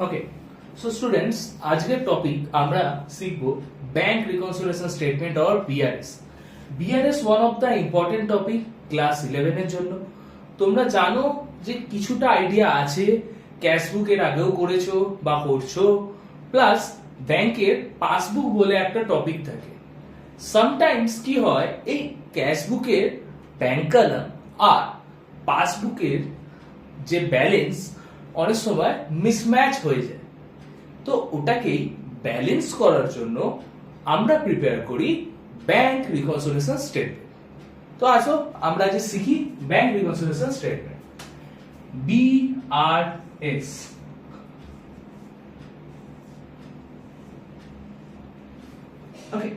ওকে so students আজকের topic আমরা শিখব bank reconciliation statement or BRS. BRS one of the important topic class 11 এর জন্য। তোমরা জানো যে কিছুটা আইডিয়া আছে, ক্যাশবুক এর আগেও করেছো বা করছো, প্লাস ব্যাংকের পাসবুক বলে একটা টপিক থাকে। সামটাইমস কি হয়, এই ক্যাশবুকের ব্যাংক কলাম আর পাসবুকের যে ব্যালেন্স অনেক সময় মিসম্যাচ হয়ে যায়। তো ওটাকেই ব্যালেন্স করার জন্য আমরা প্রিপেয়ার করি ব্যাংক রিকনসিলিয়েশন স্টেটমেন্ট। তো আসো আমরা আজ শিখি ব্যাংক রিকনসিলিয়েশন স্টেটমেন্ট, বিআরএস। ওকে,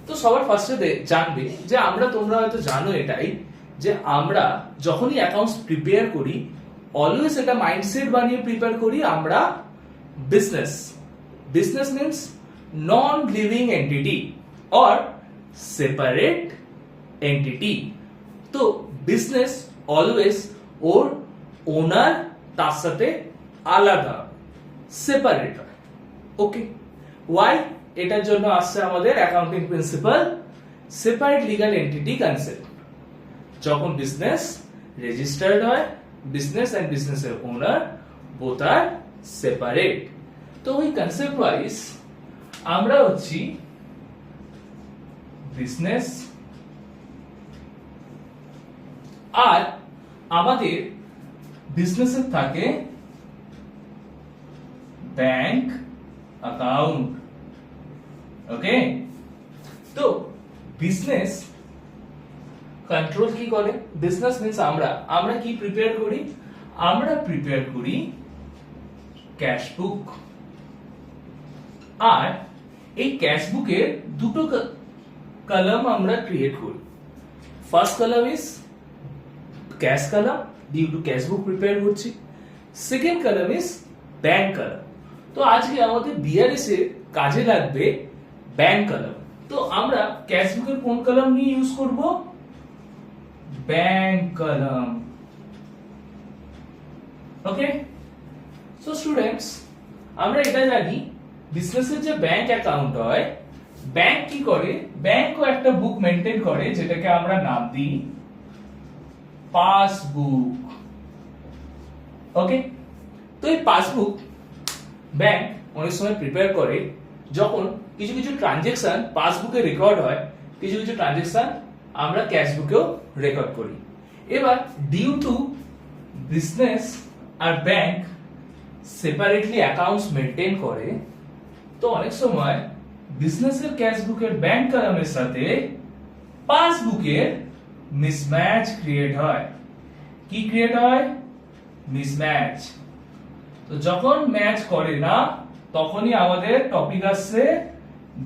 তো সবার ফার্স্টে জানবে যে তোমরা হয়তো জানো এটাই যে আমরা যখনই অ্যাকাউন্টস প্রিপেয়ার করি অলওয়েজ এটা মাইন্ডসেট বানিয়ে প্রিপেয়ার করি আমরা business means non living entity or separate entity. তো বিজনেস অলওয়েজ ওর ওনার তার সাথে আলাদা সেপারেট হয়। ওকে, ওয়াই? এটার জন্য আসছে আমাদের accounting principal separate legal entity concept. যখন বিজনেস রেজিস্টার্ড হয়, বিজনেস এন্ড বিজনেসের ওনার বোথ আর সেপারেট। তো ওই কনসেপ্ট ওয়াইজ আমরা হচ্ছি বিজনেস, আর আমাদের বিজনেসের থাকে ব্যাংক অ্যাকাউন্ট। ওকে, তো বিজনেস কন্ট্রোল কি করে? বিজনেস মিন্স আমরা কি প্রিপেয়ার করি? আমরা প্রিপেয়ার করি ক্যাশ বুক। আর এই ক্যাশ বুকের দুটো কলাম আমরা ক্রিয়েট করি। First column is cash column, due to cash book prepare করছি। Second column is bank column. তো আজকে আমাদের বিআরএস এর কাজে লাগবে ব্যাংক কলাম। তো আমরা ক্যাশ বুকের কোন কলাম নিয়ে ইউজ করব? Bank column. Okay, so students আমরা এটা জানি বিজনেসের যে ব্যাংক অ্যাকাউন্ট হয়, ব্যাংক কি করে? ব্যাংকও একটা বুক মেইনটেইন করে যেটাকে আমরা নাম দিই পাসবুক। ওকে, তো এই পাসবুক ব্যাংক অনেক সময় প্রিপেয়ার করে যখন কিছু কিছু ট্রানজেকশন পাসবুকে রেকর্ড হয়, কিছু কিছু ট্রানজেকশন আমরা ক্যাশ বুকেও রেকর্ড করি। এবার ডিউ টু বিজনেস আর ব্যাংক সেপারেটলি অ্যাকাউন্টস মেইনটেইন করে, তো অনেক সময় বিজনেসের ক্যাশ বুকের ব্যাংক কলামের সাথে পাসবুকের মিসম্যাচ ক্রিয়েট হয়। কি ক্রিয়েট হয়? মিসম্যাচ। তো যখন ম্যাচ করে না তখনই আমাদের টপিক আসছে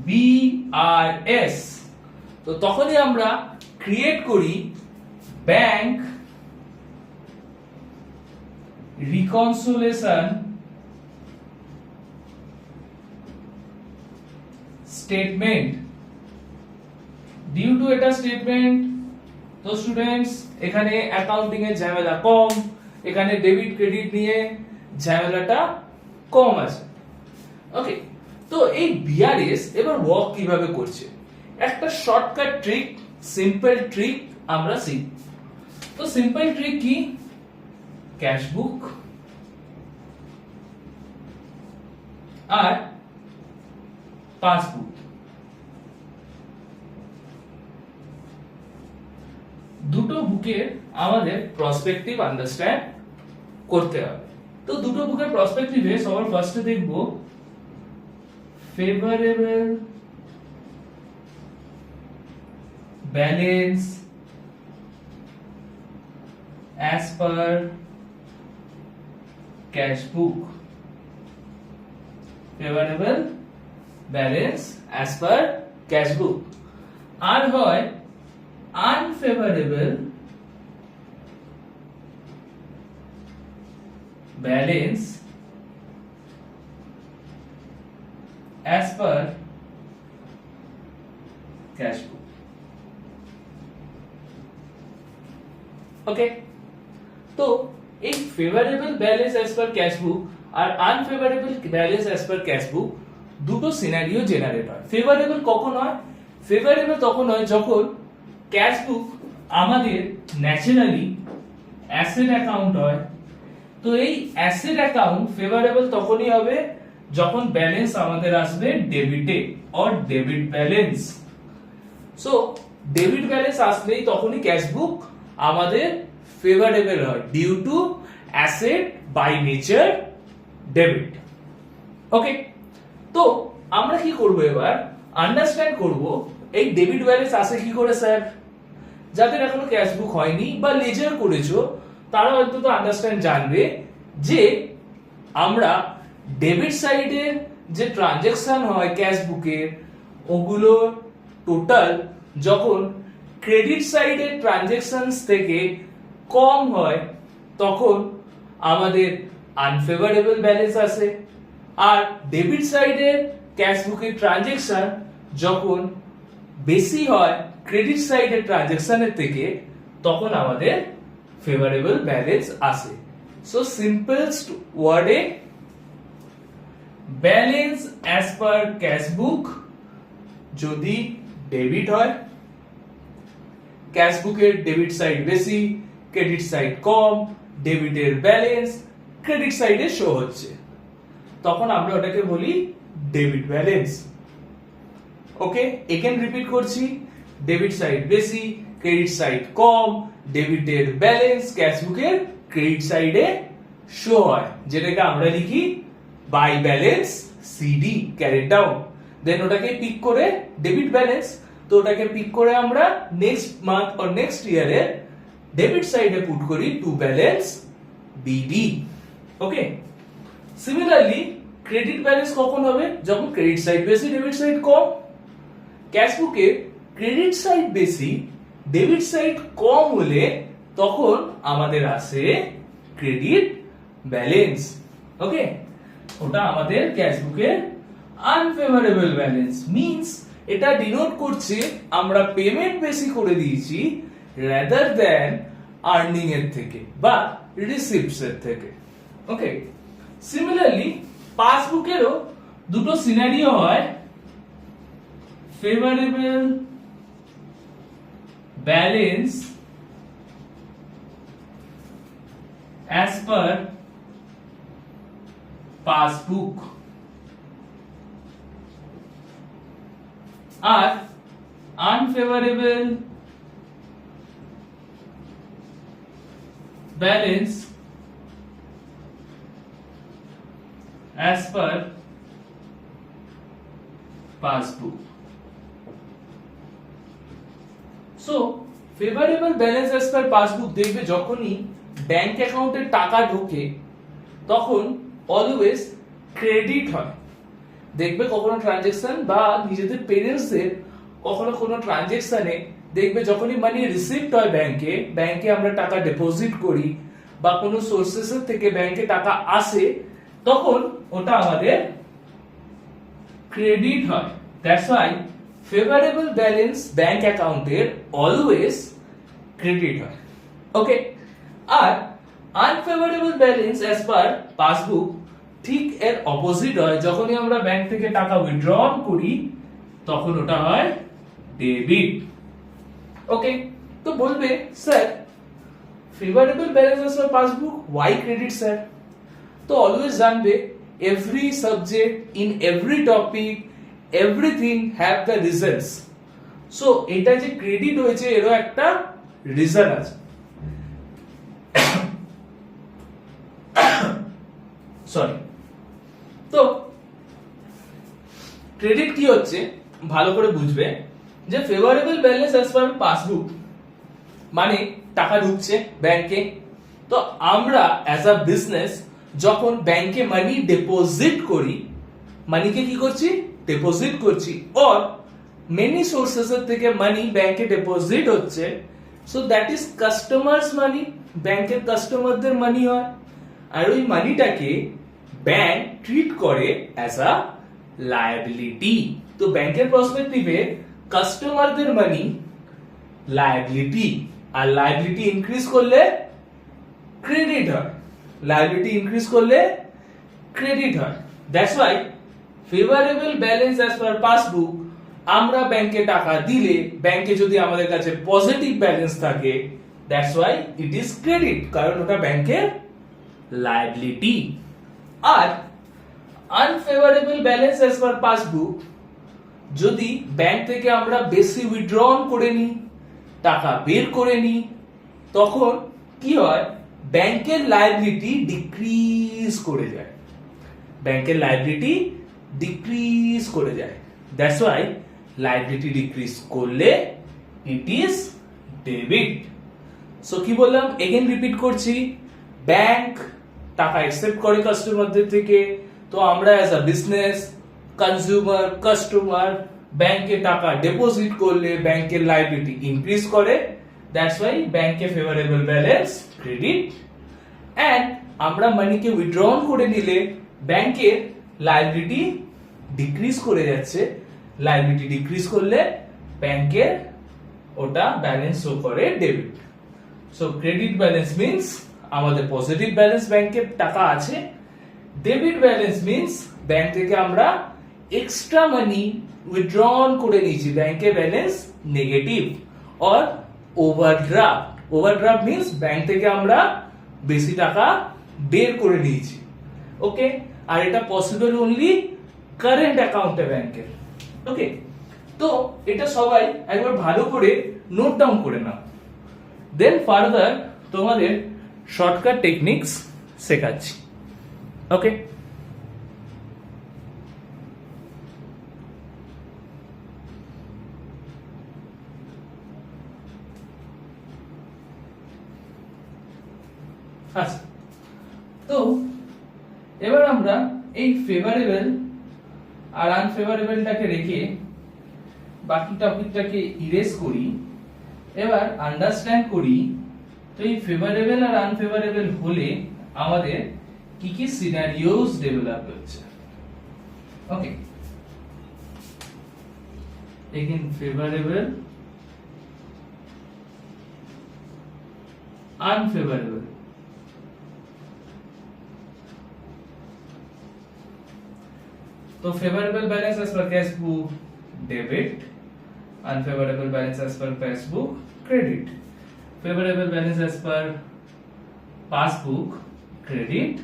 বিআরএস। তো তখনই আমরা ক্রিয়েট করি bank reconciliation statement. Due to এটা স্টেটমেন্ট, তো স্টুডেন্টস এখানে অ্যাকাউন্টিং এর ঝামেলা কম, এখানে ডেবিট ক্রেডিট নিয়ে ঝামেলাটা কম আছে। ওকে, তো এই বিআরএস এবার ওয়ার্ক কিভাবে করছে, একটা শর্টকাট ট্রিক, সিম্পল ট্রিক আমরা শিখব। তো সিম্পল ট্রিক কি? ক্যাশ বুক আর পাসবুক দুটো বুকের আমাদের প্রসপেক্টিভ আন্ডারস্ট্যান্ড করতে হবে। তো দুটো বুকের প্রসপেক্টিভে সবার ফার্স্টে দেখব favourable balance as per cash book, favorable balance as per cash book। আর হয় unfavorable balance as per cash book। Okay, তো এই favourable balance as per cash book আর unfavourable balance as per cash book দুটো scenario generate হয়। Favourable কখন হয়? Favourable তখন হয় যখন ক্যাশ বুক আমাদের ন্যাচারালি অ্যাসেট অ্যাকাউন্ট হয়। তো এই অ্যাসেট অ্যাকাউন্ট ফেভারেবল তখনই হবে যখন ব্যালেন্স আমাদের আসবে ডেবিটে or debit balance. So debit balance আসলেই তখনই ক্যাশ বুক আমাদের ফেভারেবল হয় due to asset by nature debit. Okay, তো আমরা কি করব এবার আন্ডারস্ট্যান্ড করব এই ডেবিট ব্যালেন্স আসে কি করে স্যার। যাদের এখনো ক্যাশ বুক হয়নি বা লেজার করেছো তারা হয়তো তো আন্ডারস্ট্যান্ড জানবে যে আমরা ডেবিট সাইডের যে ট্রানজাকশন হয় ক্যাশ বুকের ওগুলো টোটাল যখন ক্রেডিট সাইডের ট্রানজাকশনস থেকে কম হয় তখন আমাদের আনফেভারেবল ব্যালেন্স আসে। আর ডেবিট সাইডের ক্যাশ বুকের ট্রানজাকশন যখন বেশি হয় ক্রেডিট সাইডের ট্রানজাকশনের থেকে তখন আমাদের ফেভারেবল ব্যালেন্স আসে। সো সিম্পলস্ট ওয়ার্ডে ব্যালেন্স অ্যাজ পার ক্যাশ বুক যদি ডেবিট হয়, ক্যাশ বুকের ডেবিট সাইড বেশি ক্রেডিট সাইড কম, ডেবিটের ব্যালেন্স ক্রেডিট সাইডে শো হচ্ছে, তখন আমরা ওটাকে বলি ডেবিট ব্যালেন্স। ওকে, এগেন রিপিট করছি, ডেবিট সাইড বেশি ক্রেডিট সাইড কম, ডেবিটের ব্যালেন্স ক্যাশ বুকের ক্রেডিট সাইডে শো হয়, যেটাকে আমরা লিখি by balance CD carried down. Then ওটাকে পিক করে ডেবিট ব্যালেন্স, তো ওটাকে পিক করে আমরা নেক্সট মান্থ অর নেক্সট ইয়ারে ডেবিট সাইডে পুট করি to balance BD. Okay, similarly credit balance কখন হবে? যখন ক্রেডিট সাইড বেশি ডেবিট সাইড কম। ক্যাশ বুকে ক্রেডিট সাইড বেশি ডেবিট সাইড কম হলে তখন আমাদের আসে ক্রেডিট ব্যালেন্স। ওকে, ওটা আমাদের ক্যাশ বুকের আনফেভারেবল ব্যালেন্স। মিন্স এটা ডিনোট করছে আমরা পেমেন্ট বেশি করে দিয়েছি রাদার দ্যান আর্নিং এর থেকে বা রিসিপ্টস এর থেকে। ওকে, সিমিলারলি পাসবুকেরও দুটো সিনারিও হয়, favourable balance as per passbook আর unfavorable balance as per passbook. So favorable balance as per passbook দেখবে যখনই ব্যাংক অ্যাকাউন্টে টাকা ঢোকে তখন অলওয়েজ ক্রেডিট হয়। দেখবে কখনো ট্রানজাকশন বা নিজেদের পেরেন্টসদের কখনো কোনো ট্রানজাকশনে দেখবে যখনই মানি রিসিভড হয় ব্যাংকে, ব্যাংকে আমরা টাকা ডিপোজিট করি বা কোনো সোর্সেস থেকে ব্যাংকে টাকা আসে তখন ওটা আমাদের ক্রেডিট হয়। That's why favourable balance bank অ্যাকাউন্টের অলওয়েজ ক্রেডিট হয়। ওকে, আর unfavourable balance as per passbook ঠিক এর অপোজিট হয়। যখনই আমরা ব্যাংক থেকে টাকা উইথড্র করি তখন ওটা হয় ডেবিট। ওকে, তো বলবে sir favourable balance as per passbook why credit sir? তো অলওয়েজ জানবে every subject in every topic everything have the reasons. So এটা যে ক্রেডিট হয়েছে এরও একটা রিজন আছে। সরি, তো ক্রেডিট কি হচ্ছে ভালো করে বুঝবে যে favourable balance as per passbook মানে টাকা ঢুকছে ব্যাংকে, তো আমরা অ্যাজ আ বিজনেস যখন ব্যাংকে মানি ডিপোজিট করি, মানিকে কি করছি ডিপোজিট করছি, অর মেনি সোর্সেস থেকে মানি ব্যাংকে ডিপোজিট হচ্ছে, সো দ্যাট ইজ কাস্টমার্স মানি, ব্যাংকের কাস্টমারদের মানি হয়। আর ওই মানিটাকে ব্যাংক ট্রিট করে অ্যাজ আ লায়াবিলিটি। তো ব্যাংকের পার্সপেক্টিভে কাস্টমারদের মানি লায়াবিলিটি, আর লায়াবিলিটি ইনক্রিজ করলে ক্রেডিট হয়। লায়াবিলিটি ইনক্রিজ করলে ক্রেডিট হয়। That's why favourable balance as per passbook, আমরা ব্যাংকে টাকা দিলে ব্যাংকে যদি আমাদের কাছে পজিটিভ ব্যালেন্স থাকে, that's why it is credit, কারণ ওটা ব্যাংকের লায়াবিলিটি। আর unfavourable balance as per passbook, যদি ব্যাংক থেকে আমরা বেশি উইথড্রন করে নিই, টাকা বের করে নিই, তখন কি হয়, ব্যাংকের লায়াবিলিটি ডিক্রিজ করে যায়, ব্যাংকের লায়াবিলিটি ডিক্রিজ করে যায়। দ্যাটস ওয়াই লায়াবিলিটি ডিক্রিজ করলে ইট ইজ ডেবিট। সো কি বললাম, এগেন রিপিট করছি, ব্যাংক টাকা অ্যাকসেপ্ট করে কাস্টমারদের থেকে, তো আমরা as a business consumer customer ব্যাংকে টাকা ডিপোজিট করলে ব্যাংকের লায়াবিলিটি ইনক্রিজ করে, দ্যাটস ওয়াই ব্যাংকে ফেভারেবল ব্যালেন্স ক্রেডিট। এন্ড আমরা মানিকে উইথড্রন করে নিলে ব্যাংকের লায়াবিলিটি ডিক্রিজ করে যাচ্ছে, লায়াবিলিটি ডিক্রিজ করলে ব্যাংকের ওটা ব্যালেন্স শো করে debit. So credit balance means আমাদের পজিটিভ ব্যালেন্স ব্যাংকে টাকা আছে, ডেবিট ব্যালেন্স মিন্স ব্যাংক থেকে আমরা এক্সট্রা মানি উইথড্রন করে নিয়েছি, ব্যাংকে balance negative. Or overdraft, overdraft means bank থেকে আমরা বেশি টাকা বের করে নিয়েছি। ওকে, আর এটা পসিবল অনলি কারেন্ট অ্যাকাউন্টে ব্যাংকের। ওকে, তো এটা সবাই একবার ভালো করে নোট ডাউন করে নাও। দেন ফার্দার তোমাদের শর্টকাট টেকনিক্স শেখাচ্ছি। ওকে, আচ্ছা, তো এবার আমরা এই ফেভারেবল আর আনফেভারেবলটাকে রেখে বাকি টপিকটাকে ইরেজ করি, এবার আন্ডারস্ট্যান্ড করি তো এই ফেভারেবল আর আনফেভারেবল হলে আমাদের কি কি সিনারিওস ডেভেলপ হচ্ছে। ওকে, এগেন ফেভারেবল আনফেভারেবল, तो favourable balance as per cash book debit, unfavourable balance as per cash book credit, favourable balance as per passbook credit,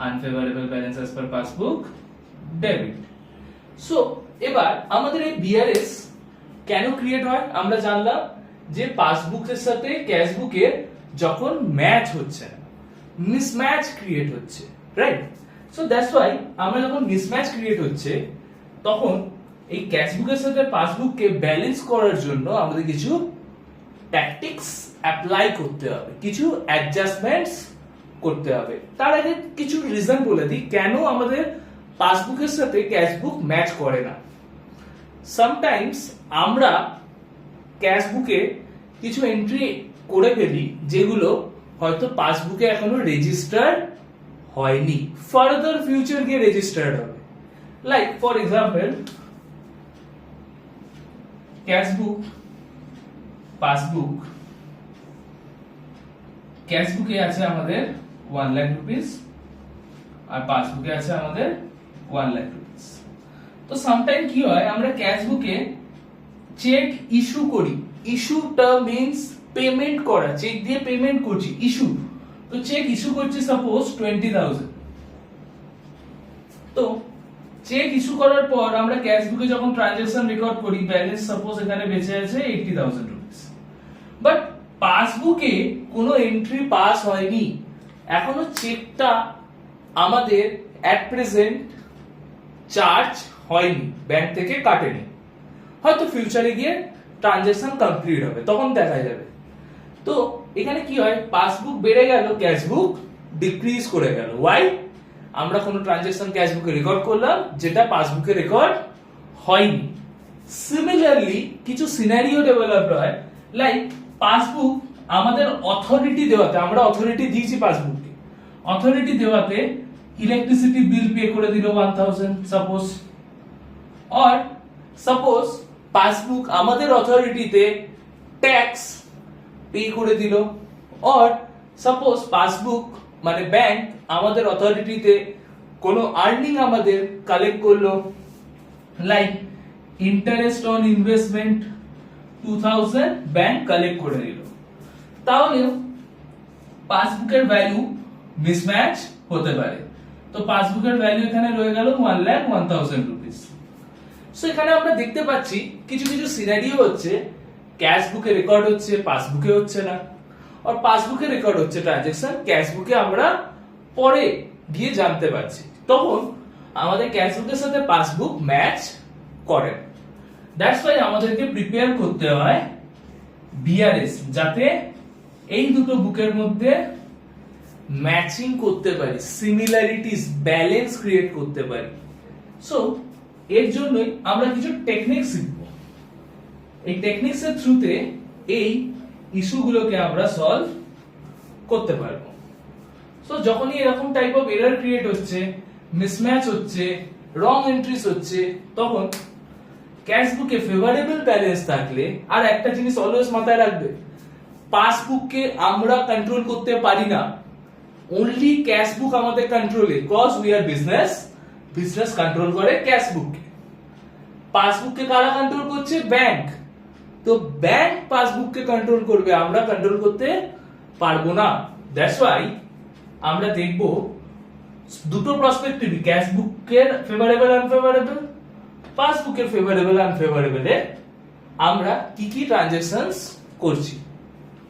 unfavourable balance as per passbook debit. So এবার আমাদের এই BRS কেন create হয় আমরা জানলাম, যে পাসবুকের সাথে ক্যাশ বুকের যখন ম্যাচ হচ্ছে না, মিসম্যাচ ক্রিয়েট হচ্ছে, রাইট? সো দ্যাটস ওয়াই আমরা যখন মিসম্যাচ ক্রিয়েট হচ্ছে তখন এই ক্যাশ বুকের সাথে পাসবুককে ব্যালেন্স করার জন্য আমাদের কিছু ট্যাকটিক্স অ্যাপ্লাই করতে হবে, কিছু অ্যাডজাস্টমেন্টস করতে হবে। তার আগে কিছু রিজন বলে দিই কেন আমাদের পাসবুকের সাথে ক্যাশ বুক ম্যাচ করে না। সামটাইমস আমরা ক্যাশ বুকে কিছু এন্ট্রি করে ফেলি যেগুলো হয়তো পাসবুকে এখনো রেজিস্টার্ড হয়নি, ফার্দার ফিউচার গিয়ে রেজিস্টার্ড হবে। Like for example cash book passbook, cash বুকে আছে আমাদের 1 লাখ রুপিস আর পাসবুকে আছে আমাদের 1 লাখ রুপিস। তো সামটাইম কি হয়, আমরা ক্যাশ বুকে চেক ইস্যু করি, ইস্যুটা মিন্স পেমেন্ট করা, চেক দিয়ে পেমেন্ট করছি, ইস্যু। তো চেক ইস্যু করছি সাপোজ 20,000, তো চেক ইস্যু করার পর আমরা ক্যাশ বুকে যখন ট্রানজাকশন রেকর্ড করি ব্যালেন্স সাপোজ এখানে বেঁচে আছে 80,000 রুপিস, বাট পাসবুকে কোনো এন্ট্রি পাস হয়নি, এখনো চেকটা আমাদের এট প্রেজেন্ট চার্জ হয়নি, ব্যাংক থেকে কাটেনি, হয়তো ফিউচারে গিয়ে ট্রানজাকশন কমপ্লিট হবে তখন দেখা যাবে। তো এখানে কি হয়, পাসবুক বেড়ে গেল, ক্যাশ বুক ডিক্রিজ করে গেল। ওয়াই? আমরা কোনো ট্রানজাকশন ক্যাশ বুকে রেকর্ড করলাম যেটা পাসবুকে রেকর্ড হয়নি। সিমিলারলি কিছু সিনারিও ডেভেলপ হয়, লাইক পাসবুক আমাদের অথরিটি দেওয়াতে, আমরা অথরিটি দিয়েছি পাসবুককে, অথরিটি দেওয়াতে ইলেকট্রিসিটি বিল পে করে দিল 1000 সাপোজ, আর সাপোজ পাসবুক আমাদের অথরিটিতে ট্যাক্স পে করে দিল, और सपोज पासबुक মানে ব্যাংক আমাদের অথরিটিতে কোনো আর্নিং আমাদের কালেক্ট করলো, like interest on investment 2000 bank collect করে নিল, তাহলে পাসবুকের ভ্যালু মিসম্যাচ হতে পারে। তো পাসবুকের ভ্যালু এখানে রয়ে গেল 1,01,000 রুপিস। সো এখানে আমরা দেখতে পাচ্ছি কিছু কিছু সিনারিও হচ্ছে, ক্যাশ বুকে রেকর্ড হচ্ছে, পাসবুকে হচ্ছে না, আর পাসবুকে রেকর্ড হচ্ছে ট্রানজেকশন, ক্যাশ বুকে আমরা পরে গিয়ে জানতে পারছি, তখন আমাদের ক্যাশ বুকের সাথে পাসবুক ম্যাচ করে। দ্যাটস ওয়াই আমাদেরকে প্রিপেয়ার করতে হয় বিআরএস, যাতে এই দুটো বুকের মধ্যে ম্যাচিং করতে পারি, সিমিলারিটিস, ব্যালেন্স ক্রিয়েট করতে পারি। সো এর জন্যই আমরা কিছু টেকনিক শিখব। এই টেকনিক্স এর থ্রুতে এই ইস্যুগুলোকে আমরা সলভ করতে পারবো। সো যখনই এরকম টাইপ অফ এরর ক্রিয়েট হচ্ছে, মিসম্যাচ হচ্ছে, রং এন্ট্রিজ হচ্ছে, তখন ক্যাশ বুকে ফেভারেবল ব্যালেন্স থাকলে, আর একটা জিনিস অলওয়েজ মাথায় রাখবে, পাসবুককে আমরা কন্ট্রোল করতে পারি না, অনলি ক্যাশ বুক আমাদের কন্ট্রোলে, cause we are business, business control করে ক্যাশ বুককে। পাসবুককে কারা কন্ট্রোল করছে? ব্যাংক। তো ব্যাংক পাসবুককে কন্ট্রোল করবে, আমরা কন্ট্রোল করতে পারবো না। দ্যাটস ওয়াই আমরা দেখব দুটো প্রসপেক্টিভ, ক্যাশ বুকের ফেভারেবল আনফেভারেবল, পাসবুকের ফেভারেবল আনফেভারেবলে আমরা কি কি ট্রানজাকশনস করছি।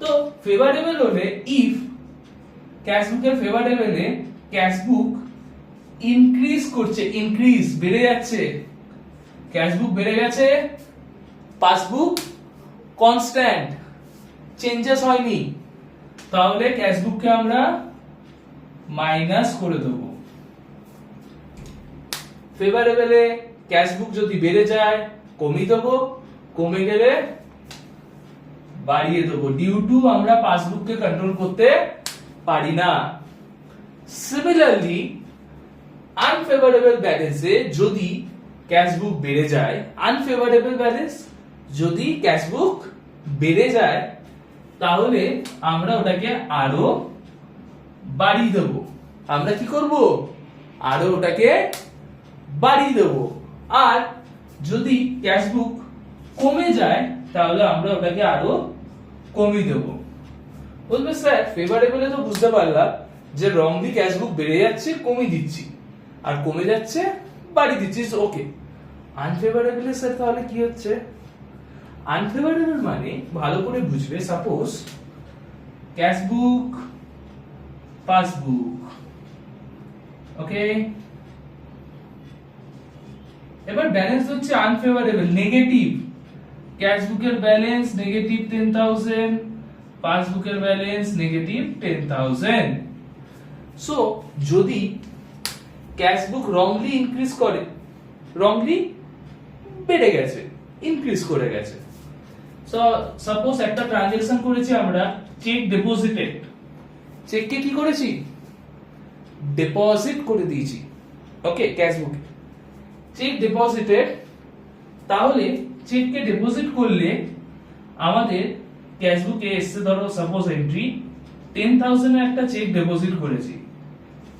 তো ফেভারেবল হলে, ইফ ক্যাশ বুকের ফেভারেবলে ক্যাশ বুক ইনক্রিজ করছে, ইনক্রিজ বেড়ে যাচ্ছে, ক্যাশ বুক বেড়ে গেছে, পাসবুক কনস্ট্যান্ট, চেঞ্জেস হয়নি, তাহলে ক্যাশ বুককে আমরা মাইনাস করে দেব। ফেভারেবলে ক্যাশ বুক যদি বেড়ে যায় কমিয়ে দেবো, কমে গেলে বাড়িয়ে দেবো, ডিউ টু আমরা পাসবুককে কন্ট্রোল করতে পারি না। সিমিলারলি আনফেভারেবল ব্যালেন্সে যদি ক্যাশ বুক বেড়ে যায়, আনফেভারেবল ব্যালেন্স যদি ক্যাশ বুক বেড়ে যায়, তাহলে আমরা ওটাকে আরো বাড়িয়ে দেবো। আমরা কি করব? আরো ওটাকে বাড়িয়ে দেবো। আর যদি ক্যাশ বুক কমে যায়, তাহলে আমরা ওটাকে আরো কমিয়ে দেবো। বলবে স্যার ফেভারেবলে তো বুঝতে পারলাম যে রংলি ক্যাশ বুক বেড়ে যাচ্ছে, কমিয়ে দিচ্ছি, আর কমে যাচ্ছে বাড়িয়ে দিচ্ছি, ওকে। আনফেভারেবলে স্যার তাহলে কি হচ্ছে? আনফেভারেবল মানে ভালো করে বুঝবে, সাপোজ ক্যাশ বুক, পাসবুক, ওকে, এবার ব্যালেন্স হচ্ছে আনফেভারেবল, নেগেটিভ, ক্যাশ বুকের ব্যালেন্স নেগেটিভ 10,000, পাসবুকের ব্যালেন্স নেগেটিভ 10,000। সো যদি ক্যাশ বুক রংলি ইনক্রিজ করে, রংলি বেড়ে গেছে, ইনক্রিজ করে গেছে, সো সাপোজ একটা ট্রানজাকশন করেছি আমরা, চেক ডিপোজিটেড, চেককে কি করেছি? ডিপোজিট করে দিয়েছি, ওকে, ক্যাশ বুকে চেক ডিপোজিটেড। তাহলে চেককে ডিপোজিট করলে আমাদের ক্যাশ বুকে এসছে, ধরো সাপোজ এন্ট্রি 10,000 এর একটা চেক ডিপোজিট করেছি,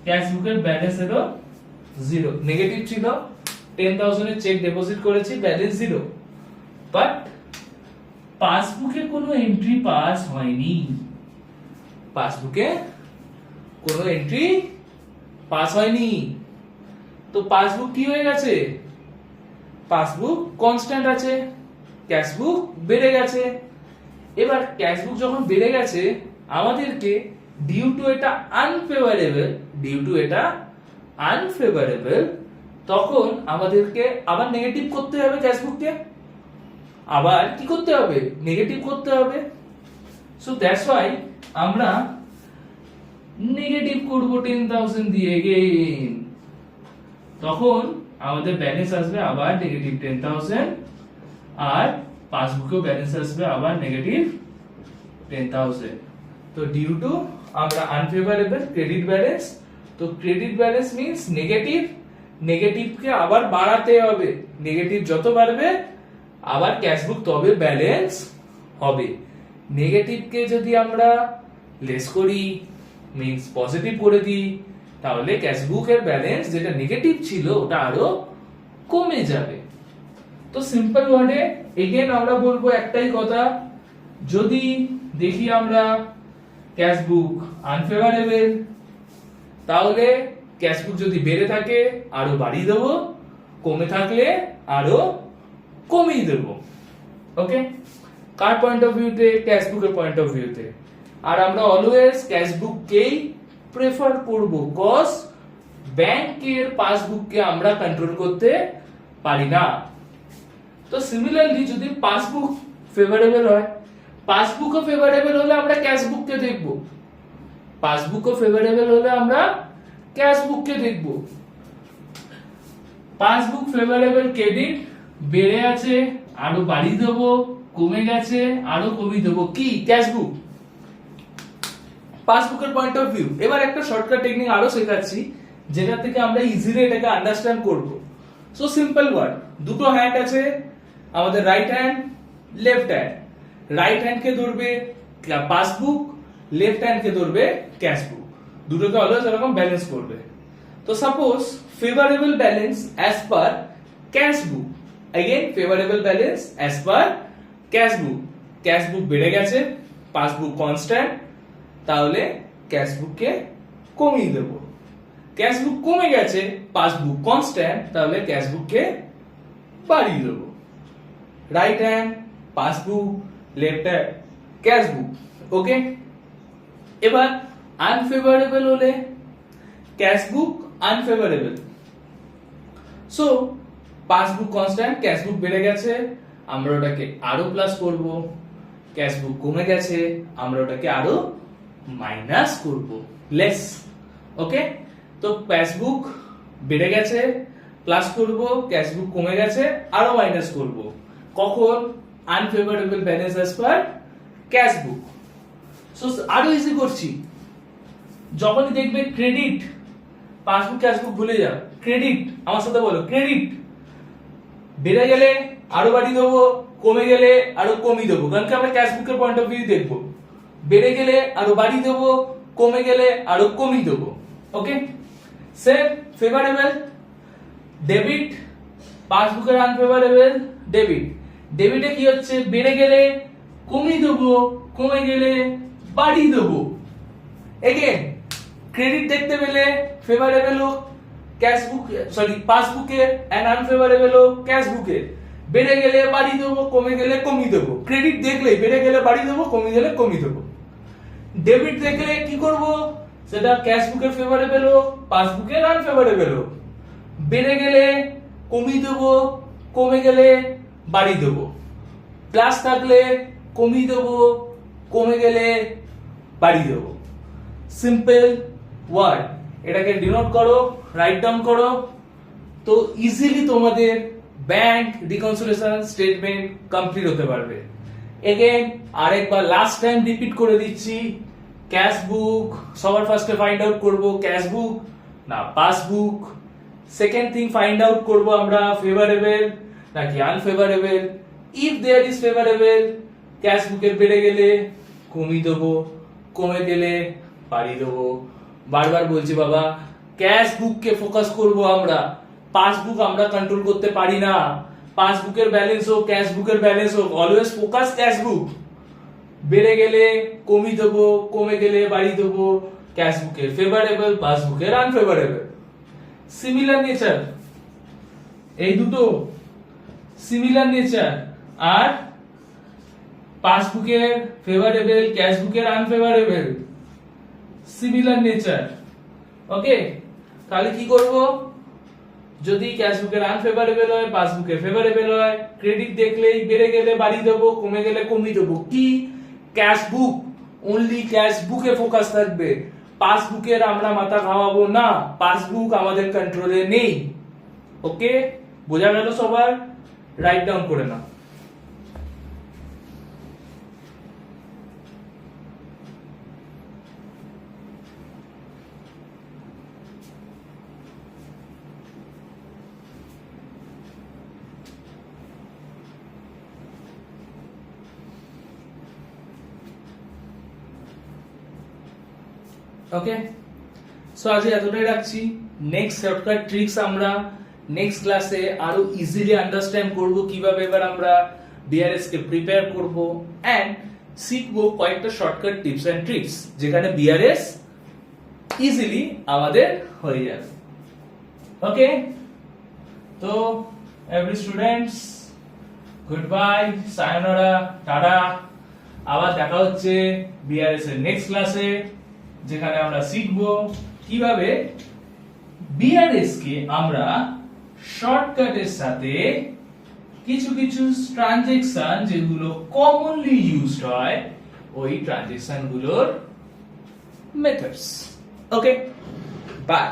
ক্যাশ বুকের ব্যালেন্স এর 0, নেগেটিভ ছিল, 10,000 এর চেক ডিপোজিট করেছি, ব্যালেন্স 0, বাট পাসবুকে কোনো এন্ট্রি পাস হয়নি, পাসবুকে কোনো এন্ট্রি পাস হয়নি, তো পাসবুক কি হয়ে গেছে? পাসবুক কনস্ট্যান্ট আছে, ক্যাশ বুক বেড়ে গেছে। এবার ক্যাশ বুক যখন বেড়ে গেছে, আমাদেরকে ডিউ টু এটা আনফেভারেবল, ডিউ টু এটা আনফেভারেবল, তখন আমাদেরকে আবার নেগেটিভ করতে হবে, ক্যাশ বুককে আবার কি করতে হবে? নেগেটিভ করতে হবে। সো দ্যাটস ওয়াই আমরা নেগেটিভ করব 10,000 দিয়ে এগেইন, তখন আমাদের ব্যালেন্স আসবে আবার নেগেটিভ 10,000, আর পাসবুকেও ব্যালেন্স আসবে আবার নেগেটিভ 10,000। তো ডিউ টু আমরা আনফেভারেবল ক্রেডিট ব্যালেন্স, তো ক্রেডিট ব্যালেন্স মিন্স নেগেটিভ, নেগেটিভকে আবার বাড়াতে হবে, নেগেটিভ যত বাড়বে আবার ক্যাশ বুক তবে ব্যালেন্স হবে। নেগেটিভকে যদি আমরা লেস করি, মিন্স পজিটিভ করে দিই, তাহলে ক্যাশ বুকের ব্যালেন্স যেটা নেগেটিভ ছিল ওটা আরো কমে যাবে। তো সিম্পল ওয়ার্ডে এগেন আমরা বলবো একটাই কথা, যদি দেখি আমরা ক্যাশ বুক আনফেভারেবল, তাহলে ক্যাশ বুক যদি বেড়ে থাকে আরো বাড়িয়ে দেবো, কমে থাকলে আরো কমিয়ে দেবো। ওকে, কার পয়েন্ট অফ ভিউতে? ক্যাশ বুকের পয়েন্ট অফ ভিউতে। আর আমরা অলওয়েজ ক্যাশ বুককেই প্রেফার করব, কজ ব্যাংকের পাসবুককে আমরা কন্ট্রোল করতে পারি না। তো সিমিলারলি যদি পাসবুক ফেভারেবল হয়, পাসবুকও ফেভারেবল হলে আমরা ক্যাশ বুককে দেখব, পাসবুকও ফেভারেবল হলে আমরা ক্যাশ বুককে দেখব। পাসবুক ফেভারেবল, ক্রেডিট বেড়ে আছে আরো বাড়িয়ে দেবো, কমে গেছে আরো কমিয়ে দেবো, কি? ক্যাশ বুক। পাসবুকের পয়েন্ট অফ ভিউ। এবার একটা শর্টকাট টেকনিক আরো শেখাচ্ছি, যেটা থেকে আমরা ইজিলি এটাকে আন্ডারস্ট্যান্ড করব। সো সিম্পল ওয়ার্ড, দুটো হ্যান্ড আছে আমাদের, right hand left hand. Right hand কে ধরবে পাসবুক, লেফট হ্যান্ড কে ধরবে ক্যাশ বুক, দুটোকে অলওয়েজ এরকম ব্যালেন্স করবে। তো suppose favourable balance as per cash book, again favourable balance as per cash book. Cash book বেড়ে গেছে, পাসবুক কনস্ট্যান্ট, তাহলে ক্যাশ বুককে কমিয়ে দেব। ক্যাশ বুক কমে গেছে, পাসবুক কনস্ট্যান্ট, তাহলে ক্যাশ বুককে বাড়িয়ে দেব। Right hand passbook, left hand cash book. Okay, এবার আনফেভারেবল হলে cash book unfavourable. So passbook constant, cash book বেড়ে গেছে, আমরা ওটাকে আরো প্লাস করব। ক্যাশ বুক কমে গেছে, আমরা ওটাকে আরো মাইনাস করব, লেস। ওকে, তো ক্যাশ বুক বেড়ে গেছে প্লাস করব, ক্যাশ বুক কমে গেছে আরো মাইনাস করব। কখন? Unfavourable balance as per cash বুক। সো আরো ইজি করছি, যখনই দেখবে ক্রেডিট, পাসবুক ক্যাশ বুক ভুলে যাও, ক্রেডিট, আমার সাথে বলো ক্রেডিট বেড়ে গেলে আরো বাড়িয়ে দেবো, কমে গেলে আরো কমিয়ে দেবো, কারণ কি আমরা ক্যাশ বুকের পয়েন্ট অফ ভিউ দেখবো। বেড়ে গেলে আরো বাড়িয়ে দেবো, কমে গেলে আরো কমিয়ে দেবো। ওকে, সেম ফেভারেবল ডেবিট, পাসবুকের আনফেভারেবল ডেবিট। ডেবিটে কি হচ্ছে? বেড়ে গেলে কমিয়ে দেবো, কমে গেলে বাড়িয়ে দেবো। এগেন ক্রেডিট দেখতে পেলে ফেভারেবল হোক ক্যাশ বুক, সরি পাসবুকে, এন্ড আনফেভারেবল হোক ক্যাশ বুকে। বেড়ে গেলে বাড়িয়ে দেবো, কমে গেলে কমিয়ে দেবো। ক্রেডিট দেখলে বেড়ে গেলে বাড়িয়ে দেবো, কমে গেলে কমিয়ে দেবো। ডেবিট দেখলে কি করব? সেটা ক্যাশ বুকের ফেভারেবল হোক, পাসবুকের আনফেভারেবল হোক। বেড়ে গেলে কমিয়ে দেবো, কমে গেলে বাড়িয়ে দেবো। প্লাস থাকলে কমিয়ে দেবো, কমে গেলে বাড়িয়ে দেবো। সিম্পল ওয়ার্ড, এটাকে ডিনোট করো, রাইট ডাউন করো, তো ইজিলি তোমাদের ব্যাংক রিকনসিলিয়েশন স্টেটমেন্ট কমপ্লিট হতে পারবে। এগেন আরেকবার লাস্ট টাইম রিপিট করে দিচ্ছি, ক্যাশ বুক সবার ফার্স্টে ফাইন্ড আউট করব ক্যাশ বুক না passbook. Second thing find out করব আমরা ফেভারেবল নাকি unfavourable. If there is favourable, cash বুকের বেড়ে গেলে কমিয়ে দেবো, কমে গেলে বাড়িয়ে দেবো। বারবার বলছি বাবা, ক্যাশ বুককে ফোকাস করব আমরা, পাসবুক আমরা কন্ট্রোল করতে পারি না। পাসবুকের ব্যালেন্স হোক ক্যাশ বুকের ব্যালেন্স হোক, অলওয়েজ ফোকাস ক্যাশ বুক। বেড়ে গেলে কমিয়ে দেবো, কমে গেলে বাড়িয়ে দেবো। ক্যাশ বুকের ফেভারেবল, পাসবুকের আনফেভারেবল। সিমিলার নেচার, এই দুটো সিমিলার নেচার। আর পাসবুকের ফেভারেবল, ক্যাশ বুকের আনফেভারেবল, সিমিলার নেচার। ওকে, তাহলে কি করব? যদি ক্যাশ বুকের আনফেভারেবল হয়, পাসবুকের ফেভারেবল হয়, ক্রেডিট দেখলেই বেড়ে গেলে বাড়িয়ে দেবো, কমে গেলে কমিয়ে দেবো। কি? ক্যাশ বুক, অনলি ক্যাশ বুকে ফোকাস থাকবে, পাসবুকের আমরা মাথা খাওয়াবো না, পাসবুক আমাদের কন্ট্রোলে নেই। ওকে, বোঝা গেল সবার? রাইট ডাউন করে নাও। ওকে, সো আজ এতটাই রাখছি। নেক্সট শর্টকাট ট্রিক্স আমরা নেক্সট ক্লাসে আরো ইজিলি আন্ডারস্ট্যান্ড করব, কিভাবে এবার আমরা বিআরএস কে প্রিপেয়ার করব এন্ড শিখবো কয়েকটা শর্টকাট টিপস এন্ড ট্রিক্স যেখানে বিআরএস ইজিলি আমাদের হয়ে যাবে। ওকে, তো every students good bye, সায়োনারা, tata. আবার দেখা হচ্ছে বিআরএস এর নেক্সট ক্লাসে, যেখানে আমরা শিখবো কিভাবে বিআরএস কে আমরা শর্টকাটের সাথে কিছু কিছু ট্রানজেকশন যেগুলো কমনলি ইউজড হয় ওই ট্রানজেকশন গুলোর মেথডস। Okay, by.